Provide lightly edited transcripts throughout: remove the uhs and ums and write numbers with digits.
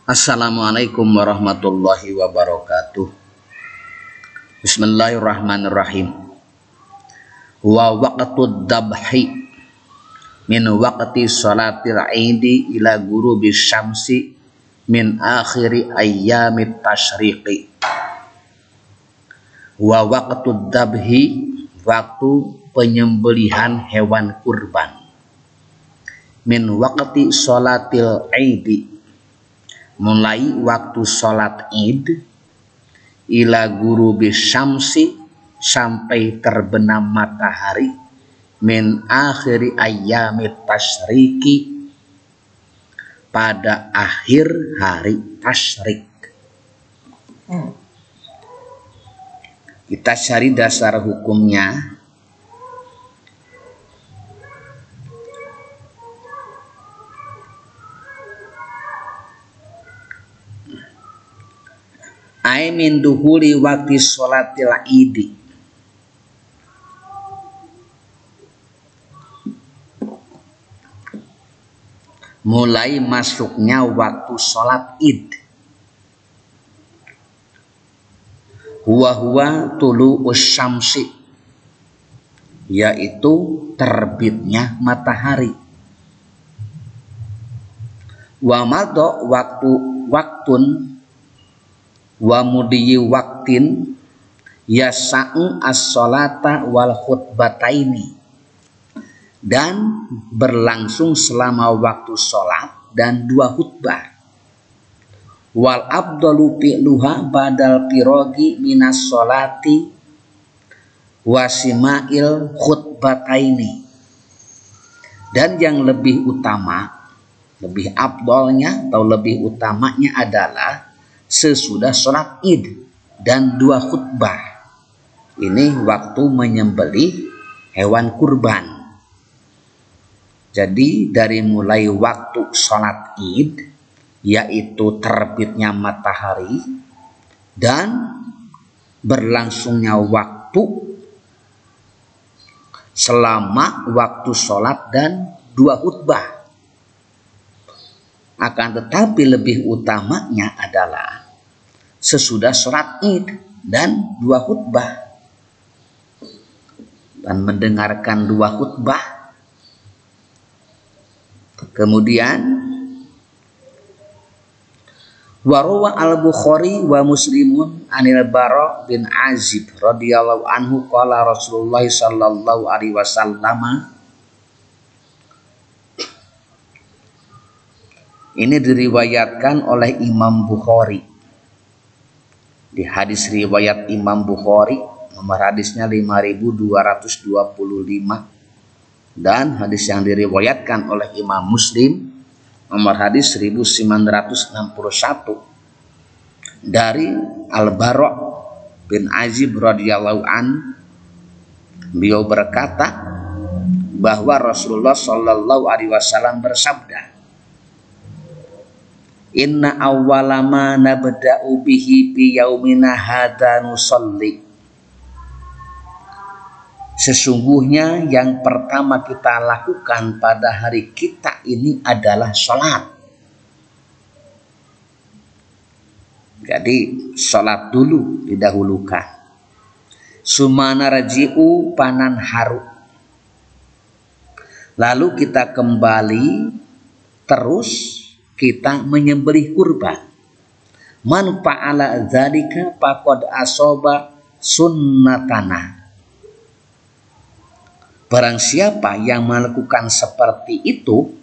Assalamualaikum warahmatullahi wabarakatuh. Bismillahirrahmanirrahim. Wa waqtud dabhi min waqti salatil aidi ila ghurubi syamsi min akhiri ayyamit tasyriqi. Wa waqtud dabhi, waktu penyembelihan hewan kurban. Min waqti salatil aidi, mulai waktu sholat id, ila ghurubi syamsi, sampai terbenam matahari, min akhiri ayyamit tasyriqi, pada akhir hari tasyrik. Kita cari dasar hukumnya. Ai min duhuli waktu sholatil idi, mulai masuknya waktu sholat id. Huwa tulu'us syamsi, yaitu terbitnya matahari. Wa madha waktun wa mudiyi waktin yasa'u as-sholata wal khutbataini, dan berlangsung selama waktu sholat dan dua khutbah. Wal abdalu fi'luha badal pirogi minas sholati wasima'il khutbataini, dan yang lebih utama, lebih abdolnya atau lebih utamanya adalah sesudah sholat id dan dua khutbah. Ini waktu menyembelih hewan kurban. Jadi dari mulai waktu sholat id, yaitu terbitnya matahari dan berlangsungnya waktu selama waktu sholat dan dua khutbah. Akan tetapi lebih utamanya adalah sesudah sholat id dan dua khutbah, dan mendengarkan dua khutbah. Kemudian warawa al-Bukhari wa Muslimun anil Bara bin Azib radhiyallahu anhu qala Rasulullah sallallahu alaihi wasallam. Ini diriwayatkan oleh Imam Bukhari. Di hadis riwayat Imam Bukhari, nomor hadisnya 5225, dan hadis yang diriwayatkan oleh Imam Muslim, nomor hadis 1961, dari Al-Bara bin Azib radhiyallahu an, beliau berkata bahwa Rasulullah sallallahu alaihi wasallam bersabda, inna awwalama nabda'u bihi bi yaumina hadza nusalli. Sesungguhnya yang pertama kita lakukan pada hari kita ini adalah sholat. Jadi sholat dulu didahulukan. Sumana raji'u panan haru. Lalu kita kembali terus kita menyembelih kurban. Man fa'ala dzalika faqad asaba sunnatana. Barang siapa yang melakukan seperti itu,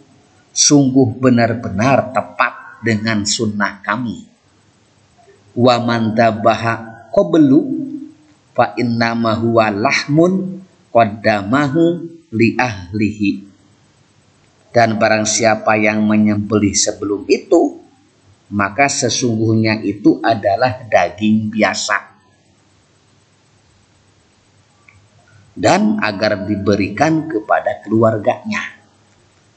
sungguh benar-benar tepat dengan sunnah kami. Wa man dabaha qablu fa innama huwa lahmun qaddamahu li ahlihi. Dan barang siapa yang menyembelih sebelum itu, maka sesungguhnya itu adalah daging biasa, dan agar diberikan kepada keluarganya.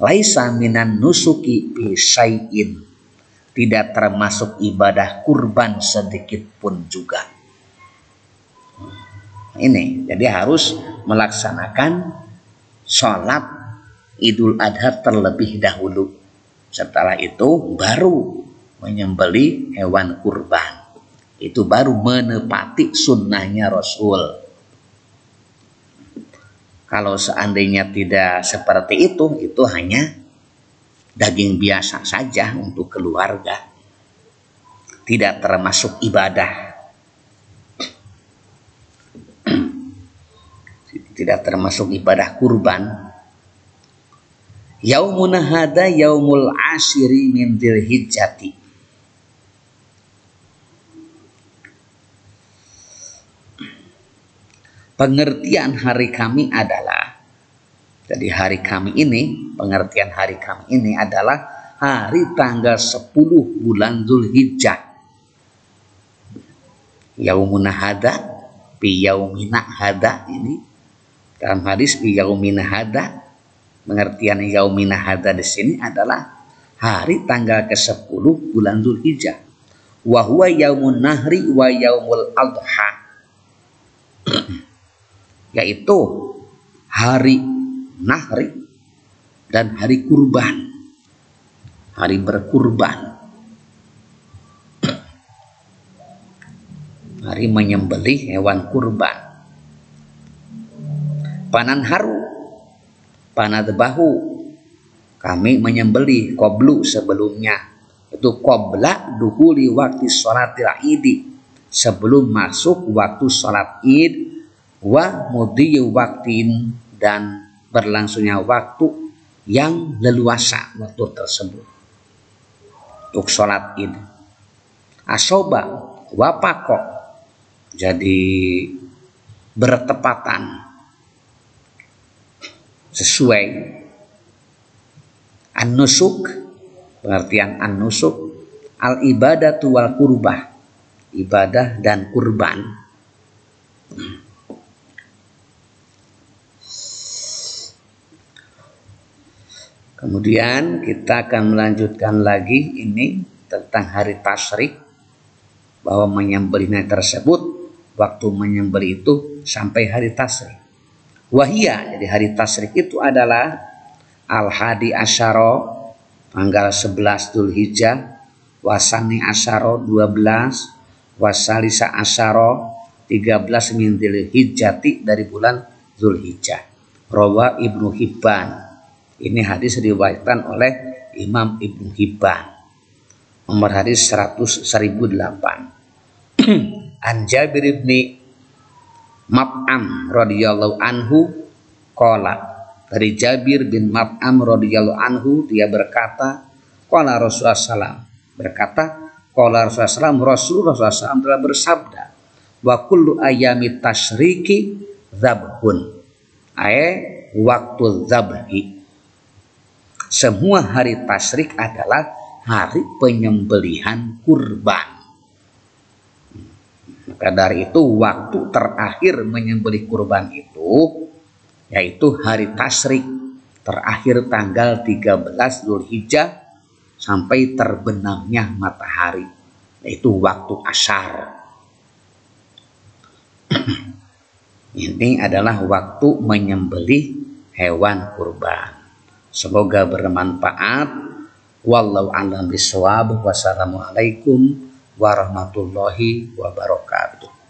Laisa minan nusuki bi syai'in, tidak termasuk ibadah kurban sedikit pun juga. Ini jadi harus melaksanakan sholat Idul Adha terlebih dahulu. Setelah itu baru menyembelih hewan kurban. Itu baru menepati sunnahnya Rasul. Kalau seandainya tidak seperti itu hanya daging biasa saja untuk keluarga, tidak termasuk ibadah, tidak termasuk ibadah kurban. Yaumun hada yaumul ashiri min dzulhijjati. Pengertian hari kami adalah, jadi hari kami ini, pengertian hari kami ini adalah hari tanggal 10 bulan Dzulhijjah. Yaumuna hada, fi yaumina hada, ini dalam hadis fi yaumina hada, pengertian yaumina hada di sini adalah hari tanggal ke-10 bulan Dzulhijjah. Wa huwa yaumun nahri wa yaumul adha. Yaitu hari nahri dan hari kurban, hari berkurban, hari menyembelih hewan kurban. Pananharu, panadbahu, kami menyembelih qablu sebelumnya, itu qabla duhuli waktu sholatil idi, sebelum masuk waktu sholat id, wa mudiyu waktin, dan berlangsungnya waktu yang leluasa waktu tersebut untuk sholat id. Asoba wapako, jadi bertepatan, sesuai. An-nusuk, pengertian an-nusuk, al-ibadatu wal kurbah, ibadah dan kurban. Kemudian kita akan melanjutkan lagi ini tentang hari tasyrik, bahwa menyembelihnya tersebut, waktu menyembelih itu sampai hari tasyrik. Wahia, jadi hari tasyrik itu adalah al-hadi asyara, tanggal 11 Dzulhijjah, wasani asyara 12, wasalisa asyara 13 min Dzulhijjati, dari bulan Dzulhijjah. Rawa Ibnu Hibban. Ini hadis diriwayatkan oleh Imam Ibnu Hibban. Nomor hadis 1008. An Jabir bin Mab'am radhiyallahu anhu qala, dari Jabir bin Mab'am radhiyallahu anhu, dia berkata, qala Rasulullah sallam, berkata qala Rasulullah sallam, Rasulullah sallam telah bersabda, wa kullu ayami tasyriki dzabhun, waktu dzabhi, semua hari tasyrik adalah hari penyembelihan kurban. Maka dari itu waktu terakhir menyembelih kurban itu yaitu hari tasyrik, terakhir tanggal 13 Dzulhijjah sampai terbenamnya matahari, yaitu waktu asyar. Ini adalah waktu menyembelih hewan kurban. Semoga bermanfaat. Wallahu a'lam bishawab. Wassalamualaikum warahmatullahi wabarakatuh.